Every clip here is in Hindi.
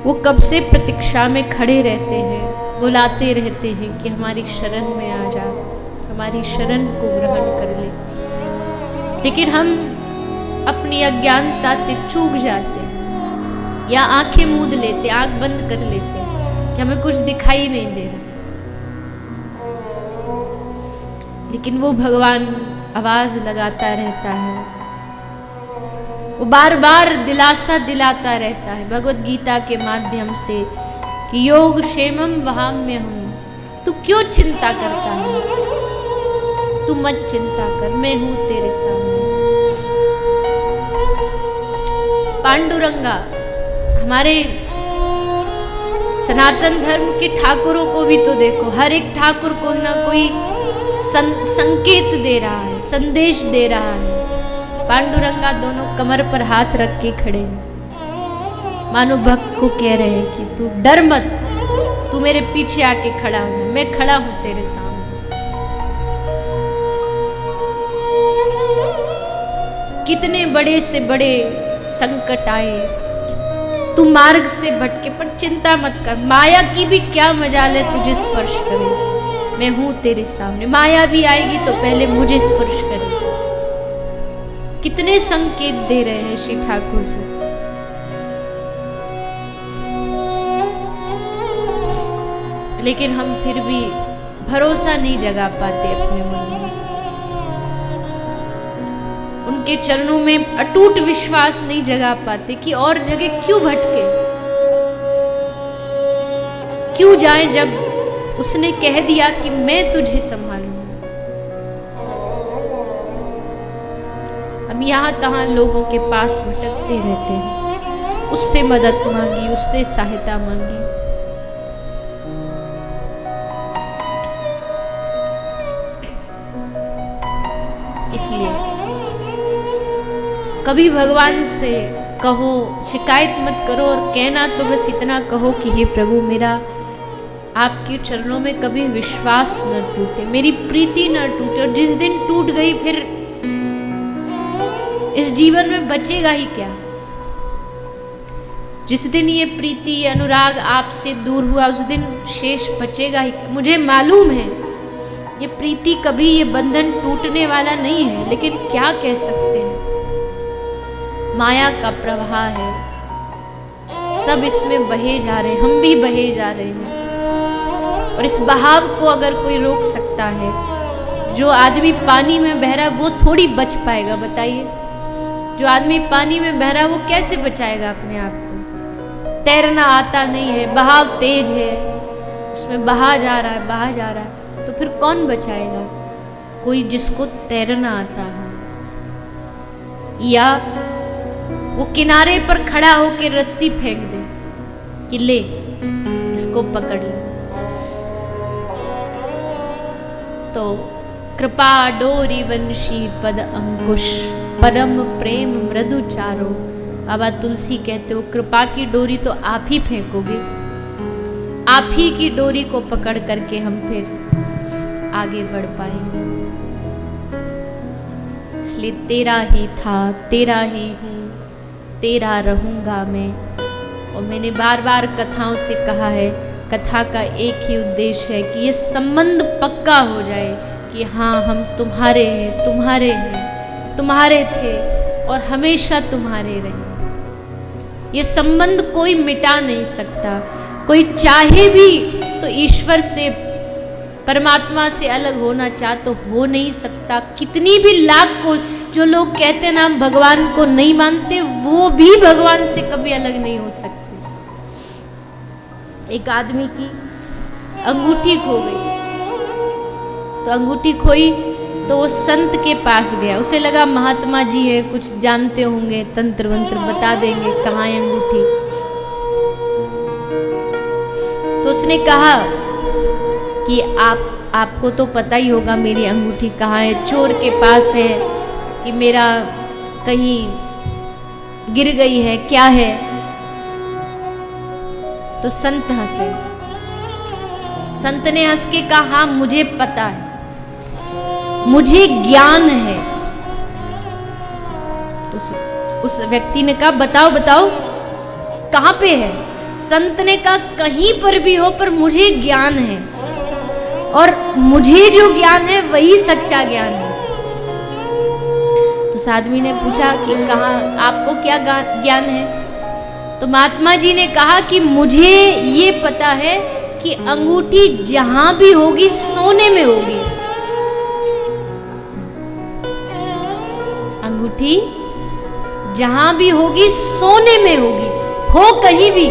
वो कब से प्रतीक्षा में खड़े रहते हैं, बुलाते रहते हैं कि हमारी शरण में आ जा, हमारी शरण को ग्रहण कर ले। लेकिन हम अपनी अज्ञानता से चूक जाते हैं या आंखें मूंद लेते, आंख बंद कर लेते हैं कि हमें कुछ दिखाई नहीं दे रहा। लेकिन वो भगवान आवाज लगाता रहता है, वो बार बार दिलासा दिलाता रहता है भगवत गीता के माध्यम से कि योग क्षेमम वहाम्यहम्, तू क्यों चिंता करता है, तू मत चिंता कर, मैं हूं तेरे सामने। पांडुरंगा, हमारे सनातन धर्म के ठाकुरों को भी तो देखो, हर एक ठाकुर को ना कोई संकेत दे रहा है, संदेश दे रहा है। पांडुरंगा दोनों कमर पर हाथ रख के खड़े हैं, मानो भक्त को कह रहे हैं कि तू डर मत, तू मेरे पीछे आके खड़ा हो, मैं खड़ा हूं तेरे सामने। कितने बड़े से बड़े संकट आए, तू मार्ग से भटके पर चिंता मत कर, माया की भी क्या मजाल है तुझे स्पर्श करे, मैं हूं तेरे सामने। माया भी आएगी तो पहले मुझे स्पर्श करे। कितने संकेत दे रहे हैं श्री ठाकुर जी। लेकिन हम फिर भी भरोसा नहीं जगा पाते अपने मन में, उनके चरणों में अटूट विश्वास नहीं जगा पाते कि और जगह क्यों भटके, क्यों जाएं जब उसने कह दिया कि मैं तुझे संभालूंगा। हम यहां तहां लोगों के पास भटकते रहते हैं, उससे मदद मांगी, उससे सहायता मांगी। इसलिए कभी भगवान से कहो, शिकायत मत करो, और कहना तो बस इतना कहो कि हे प्रभु, मेरा आपके चरणों में कभी विश्वास न टूटे, मेरी प्रीति न टूटे। और जिस दिन टूट गई फिर इस जीवन में बचेगा ही क्या। जिस दिन ये प्रीति, ये अनुराग आपसे दूर हुआ, उस दिन शेष बचेगा ही क्या। मुझे मालूम है ये प्रीति कभी, ये बंधन टूटने वाला नहीं है, लेकिन क्या कह सकते हैं, माया का प्रवाह है, सब इसमें बहे जा रहे हैं, हम भी बहे जा रहे हैं। और इस बहाव को अगर कोई रोक सकता है, जो आदमी पानी में बह रहा है वो थोड़ी बच पाएगा, बताइए। जो आदमी पानी में बह रहा है वो कैसे बचाएगा अपने आप को। तैरना आता नहीं है, बहाव तेज है, उसमें बहा जा रहा है, बहा जा रहा है, तो फिर कौन बचाएगा। कोई जिसको तैरना आता हो, या वो किनारे पर खड़ा होकर रस्सी फेंक दे कि ले इसको पकड़ ले। तो कृपा डोरी वंशी पद अंकुश, परम प्रेम मृदु चारो। बाबा तुलसी कहते हो कृपा की डोरी तो आप ही फेंकोगे, आप ही की डोरी को पकड़ करके हम फिर आगे बढ़ पाएंगे। इसलिए तेरा ही था, तेरा ही हूँ, तेरा रहूंगा मैं। और मैंने बार बार कथाओं से कहा है, कथा का एक ही उद्देश्य है कि ये संबंध पक्का हो जाए कि हाँ, हम तुम्हारे हैं, तुम्हारे हैं, तुम्हारे थे और हमेशा तुम्हारे रहे। ये संबंध कोई मिटा नहीं सकता। कोई चाहे भी तो ईश्वर से, परमात्मा से अलग होना चाह तो हो नहीं सकता। कितनी भी लाख को जो लोग कहते हैं ना हम भगवान को नहीं मानते, वो भी भगवान से कभी अलग नहीं हो सकते। एक आदमी की अंगूठी खो गई, तो अंगूठी खोई तो वो संत के पास गया। उसे लगा महात्मा जी है, कुछ जानते होंगे, तंत्र मंत्र बता देंगे कहाँ है अंगूठी। तो उसने कहा कि आपको तो पता ही होगा मेरी अंगूठी कहाँ है, चोर के पास है कि मेरा कहीं गिर गई है, क्या है। तो संत हंसे। संत ने हंस के कहा हाँ मुझे पता है, मुझे ज्ञान है। तो उस व्यक्ति ने कहा बताओ बताओ कहाँ पे है। संत ने कहा कहीं पर भी हो पर मुझे ज्ञान है, और मुझे जो ज्ञान है वही सच्चा ज्ञान है। तो उस आदमी ने पूछा कि कहाँ आपको क्या ज्ञान है? तो महात्मा जी ने कहा कि मुझे ये पता है कि अंगूठी जहां भी होगी सोने में होगी। अंगूठी जहां भी होगी सोने में होगी, हो कहीं भी।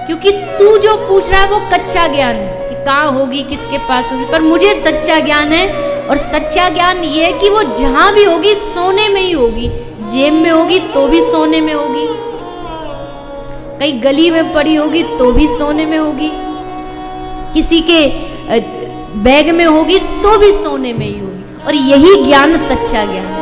क्योंकि तू जो पूछ रहा है वो कच्चा ज्ञान है कि कहाँ होगी, किसके पास होगी, पर मुझे सच्चा ज्ञान है, और सच्चा ज्ञान ये है कि वो जहां भी होगी सोने में ही होगी। जेब में होगी तो भी सोने में होगी, कहीं गली में पड़ी होगी तो भी सोने में होगी, किसी के बैग में होगी तो भी सोने में ही होगी। और यही ज्ञान सच्चा ज्ञान है।